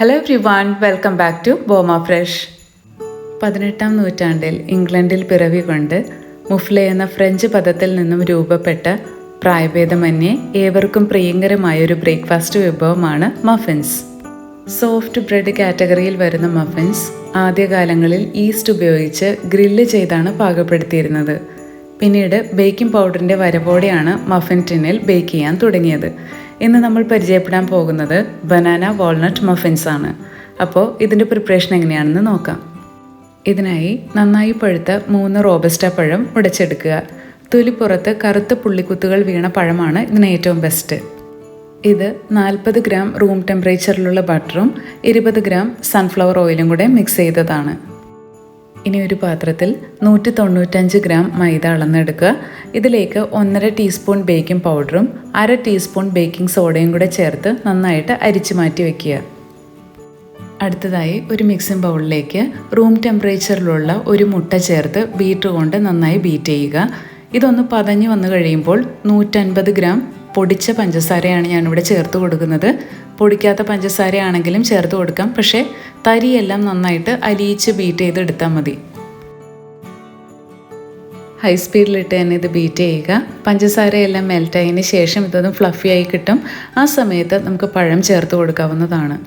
Hello everyone, welcome back to Boma fresh. 18-ാം നൂറ്റാണ്ടിൽ ഇംഗ്ലണ്ടിൽ പിറവി കൊണ്ട് മുഫ്ലെ എന്ന ഫ്രഞ്ച് പദത്തിൽ നിന്നും രൂപപ്പെട്ട പ്രായഭേദമന്യേ ഏവർക്കും പ്രിയങ്കരമായ ഒരു ബ്രേക്ക്ഫാസ്റ്റ് വിഭവമാണ് മഫിൻസ്. സോഫ്റ്റ് ബ്രെഡ് കാറ്റഗറിയിൽ വരുന്ന മഫിൻസ് ആദ്യകാലങ്ങളിൽ ഈസ്റ്റ് ഉപയോഗിച്ച് ഗ്രില്ല് ചെയ്താണ് പാകപ്പെടുത്തിയിരുന്നത്. പിന്നീട് ബേക്കിംഗ് പൗഡറിൻ്റെ വരവോടെയാണ് മഫിൻ ടിന്നിൽ ബേക്ക് ചെയ്യാൻ തുടങ്ങിയത്. ഇന്ന് നമ്മൾ പരിചയപ്പെടാൻ പോകുന്നത് ബനാന വാൾനട്ട് മഫിൻസ് ആണ്. അപ്പോൾ ഇതിൻ്റെ പ്രിപ്പറേഷൻ എങ്ങനെയാണെന്ന് നോക്കാം. ഇതിനായി നന്നായി പഴുത്ത 3 റോബസ്റ്റ പഴം ഉടച്ചെടുക്കുക. തൊലിപ്പുറത്ത് കറുത്ത പുള്ളിക്കുത്തുകൾ വീണ പഴമാണ് ഇതിന് ഏറ്റവും ബെസ്റ്റ്. ഇത് 40 ഗ്രാം റൂം ടെമ്പറേച്ചറിലുള്ള ബട്ടറും 20 ഗ്രാം സൺഫ്ലവർ ഓയിലും കൂടെ മിക്സ് ചെയ്തതാണ്. ഇനി ഒരു പാത്രത്തിൽ 195 ഗ്രാം മൈദ അളന്നെടുക്കുക. ഇതിലേക്ക് 1.5 ടീസ്പൂൺ ബേക്കിംഗ് പൗഡറും 1/2 ടീസ്പൂൺ ബേക്കിംഗ് സോഡയും കൂടെ ചേർത്ത് നന്നായിട്ട് അരിച്ചു മാറ്റി വയ്ക്കുക. അടുത്തതായി ഒരു മിക്സിംഗ് ബൗളിലേക്ക് റൂം ടെമ്പറേച്ചറിലുള്ള ഒരു മുട്ട ചേർത്ത് ബീറ്റർ കൊണ്ട് നന്നായി ബീറ്റ് ചെയ്യുക. ഇതൊന്ന് പതഞ്ഞ് വന്നു കഴിയുമ്പോൾ 150 ഗ്രാം പൊടിച്ച പഞ്ചസാരയാണ് ഞാനിവിടെ ചേർത്ത് കൊടുക്കുന്നത്. പൊടിക്കാത്ത പഞ്ചസാരയാണെങ്കിലും ചേർത്ത് കൊടുക്കാം, പക്ഷേ തരിയെല്ലാം നന്നായിട്ട് അലിയിച്ച് ബീറ്റ് ചെയ്തെടുത്താൽ മതി. ഹൈ സ്പീഡിലിട്ട് തന്നെ ഇത് ബീറ്റ് ചെയ്യുക. പഞ്ചസാരയെല്ലാം മെൽറ്റായതിന് ശേഷം ഇതൊന്ന് ഫ്ലഫി ആയി കിട്ടും. ആ സമയത്ത് നമുക്ക് പഴം ചേർത്ത് കൊടുക്കാവുന്നതാണ്.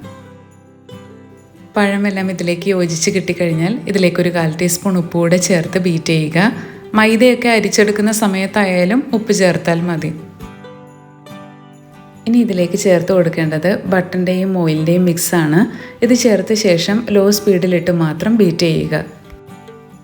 പഴമെല്ലാം ഇതിലേക്ക് യോജിച്ച് കിട്ടിക്കഴിഞ്ഞാൽ ഇതിലേക്ക് 1/4 ടീസ്പൂൺ ഉപ്പ് കൂടെ ചേർത്ത് ബീറ്റ് ചെയ്യുക. മൈദയൊക്കെ അരിച്ചെടുക്കുന്ന സമയത്തായാലും ഉപ്പ് ചേർത്താൽ മതി. ഇനി ഇതിലേക്ക് ചേർത്ത് കൊടുക്കേണ്ടത് ബട്ടറിൻ്റെയും ഓയിലിൻ്റെയും മിക്സാണ്. ഇത് ചേർത്ത ശേഷം ലോ സ്പീഡിലിട്ട് മാത്രം ബീറ്റ് ചെയ്യുക.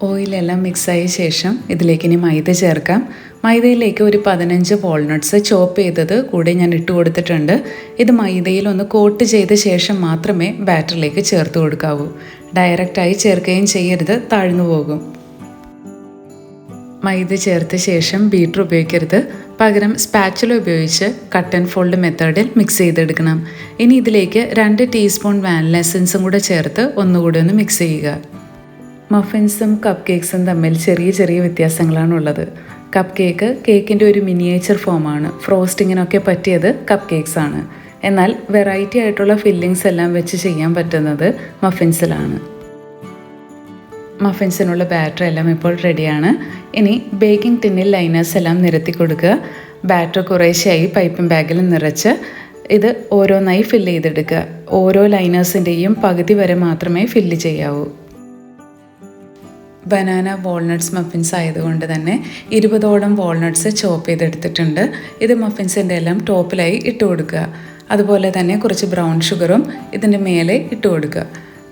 ഓയിലെല്ലാം മിക്സായ ശേഷം ഇതിലേക്ക് ഇനി മൈദ ചേർക്കാം. മൈദയിലേക്ക് 15 വാൾനട്ട്സ് ചോപ്പ് ചെയ്തത് കൂടെ ഞാൻ ഇട്ട് കൊടുത്തിട്ടുണ്ട്. ഇത് മൈദയിൽ ഒന്ന് കോട്ട് ചെയ്ത ശേഷം മാത്രമേ ബാറ്ററിലേക്ക് ചേർത്ത് കൊടുക്കാവൂ. ഡയറക്റ്റായി ചേർക്കുകയും ചെയ്യരുത്, താഴ്ന്നു പോകും. മൈദ ചേർത്ത ശേഷം ബീറ്റർ ഉപയോഗിക്കരുത്, പകരം സ്പാച്ചുല ഉപയോഗിച്ച് കട്ട് ആൻഡ് ഫോൾഡ് മെത്തേഡിൽ മിക്സ് ചെയ്തെടുക്കണം. ഇനി ഇതിലേക്ക് 2 ടീസ്പൂൺ വാനില എസൻസും കൂടെ ചേർത്ത് ഒന്നുകൂടി ഒന്ന് മിക്സ് ചെയ്യുക. മഫിൻസും കപ്പ് കേക്ക്സും തമ്മിൽ ചെറിയ ചെറിയ വ്യത്യാസങ്ങളാണുള്ളത്. കപ്പ് കേക്കിൻ്റെ ഒരു മിനിയേച്ചർ ഫോമാണ്. ഫ്രോസ്റ്റിങ്ങിനൊക്കെ പറ്റിയത് കപ്പ് കേക്ക്സ് ആണ്. എന്നാൽ വെറൈറ്റി ആയിട്ടുള്ള ഫില്ലിങ്സ് എല്ലാം വെച്ച് ചെയ്യാൻ പറ്റുന്നത് മഫിൻസിലാണ്. മഫിൻസിനുള്ള ബാറ്റർ എല്ലാം ഇപ്പോൾ റെഡിയാണ്. ഇനി ബേക്കിംഗ് ടിന്നിൽ ലൈനേഴ്സ് എല്ലാം നിരത്തി കൊടുക്കുക. ബാറ്റർ കുറേശ്ശെയായി പൈപ്പിംഗ് ബാഗിൽ നിറച്ച് ഇത് ഓരോന്നായി ഫില്ല് ചെയ്തെടുക്കുക. ഓരോ ലൈനേഴ്സിൻ്റെയും പകുതി വരെ മാത്രമേ ഫില്ല് ചെയ്യാവൂ. ബനാന വാൾനട്ട്സ് മഫിൻസ് ആയതുകൊണ്ട് തന്നെ 20ഓളം വാൾനട്ട്സ് ചോപ്പ് ചെയ്തെടുത്തിട്ടുണ്ട്. ഇത് മഫിൻസിൻ്റെ എല്ലാം ടോപ്പിലായി ഇട്ട് കൊടുക്കുക. അതുപോലെ തന്നെ കുറച്ച് ബ്രൗൺ ഷുഗറും ഇതിൻ്റെ മേലെ ഇട്ട് കൊടുക്കുക.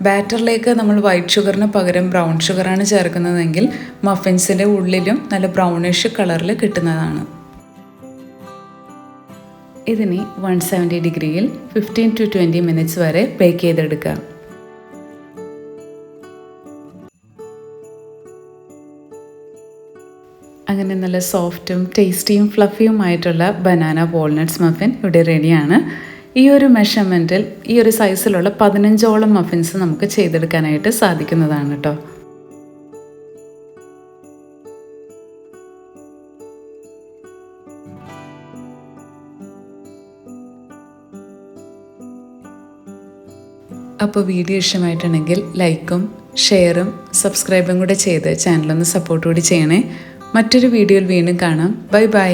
ബാറ്ററിലേക്ക് നമ്മൾ വൈറ്റ് ഷുഗറിന് പകരം ബ്രൗൺ ഷുഗറാണ് ചേർക്കുന്നതെങ്കിൽ മഫിൻസിൻ്റെ ഉള്ളിലും നല്ല ബ്രൗണിഷ് കളറിൽ കിട്ടുന്നതാണ്. ഇതിനി 170 ഡിഗ്രിയിൽ 15 to 20 മിനിറ്റ്സ് വരെ ബേക്ക് ചെയ്തെടുക്കുക. അങ്ങനെ നല്ല സോഫ്റ്റും ടേസ്റ്റിയും ഫ്ലഫിയുമായിട്ടുള്ള ബനാന വാൾനട്ട്സ് മഫിൻ ഇവിടെ റെഡിയാണ്. ഈ ഒരു മെഷർമെൻറ്റിൽ ഈ ഒരു സൈസിലുള്ള 15ഓളം മഫിൻസ് നമുക്ക് ചെയ്തെടുക്കാനായിട്ട് സാധിക്കുന്നതാണ് കേട്ടോ. അപ്പോൾ വീഡിയോ ഇഷ്ടമായിട്ടുണ്ടെങ്കിൽ ലൈക്കും ഷെയറും സബ്സ്ക്രൈബും കൂടെ ചെയ്ത് ചാനലൊന്ന് സപ്പോർട്ട് കൂടി ചെയ്യണേ. മറ്റൊരു വീഡിയോയിൽ വീണ്ടും കാണാം. Bye bye.